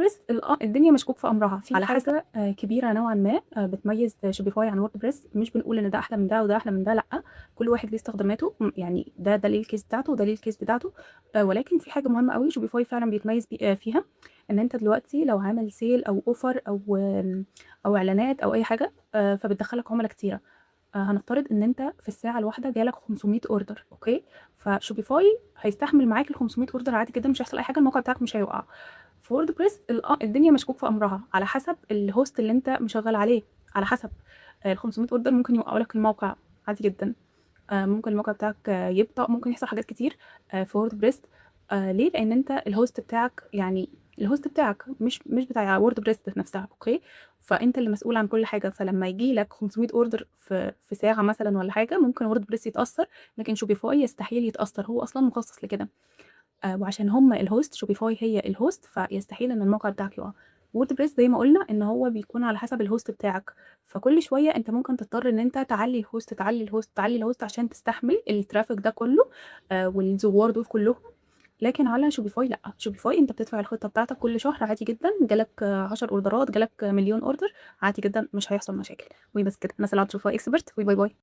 ووردبريس الدنيا مشكوك في امرها، في على حاجه كبيره نوعا ما بتميز شوبيفاي عن ووردبريس. مش بنقول ان ده احلى من ده وده احلى من ده، لا، كل واحد ليه استخداماته، يعني ده ليه الكيس بتاعته وده ليه الكيس بتاعته. ولكن في حاجه مهمه قوي شوبيفاي فعلا بيتميز فيها، ان انت دلوقتي لو عامل سيل او اوفر او اعلانات او اي حاجه، فبتدخلك عملاء كتيره. هنفترض ان انت في الساعه الواحده جالك 500 اوردر، اوكي، فشوبيفاي هيستحمل معاك ال 500 اوردر عادي جدا، مش هيحصل اي حاجه، الموقع بتاعك مش هيقع. في ووردبريس الدنيا مشكوك في امرها على حسب الهوست اللي انت مشغل عليه، على حسب ال 500 اوردر ممكن يوقعوا لك الموقع عادي جدا. ممكن الموقع بتاعك يبطأ، ممكن يحصل حاجات كتير في ووردبريس. ليه؟ لان انت الهوست بتاعك، يعني الهوست بتاعك مش بتاع ووردبريس نفسها، اوكي، فانت اللي مسؤول عن كل حاجه. فلما يجي لك 500 اوردر في ساعه مثلا ولا حاجه، ممكن ووردبريس يتاثر، لكن شوبيفاي يستحيل يتاثر، هو اصلا مخصص لكده. وعشان هم الهوست، شوبيفاي هي الهوست، فيستحيل ان الموقع بتاعك يقع. ووردبريس زي ما قلنا ان هو بيكون على حسب الهوست بتاعك، فكل شويه انت ممكن تضطر ان انت تعلي الهوست تعلي الهوست تعلي الهوست عشان تستحمل الترافيك ده كله، والزوار دول كلهم. لكن على شوبيفاي لا، شوبيفاي انت بتدفع الخطه بتاعتك كل شهر عادي جدا، جالك 10 اوردرات، جالك مليون اوردر، عادي جدا، مش هيحصل مشاكل. وبس كده، الناس اللي على شوبيفاي اكسبرت، باي باي.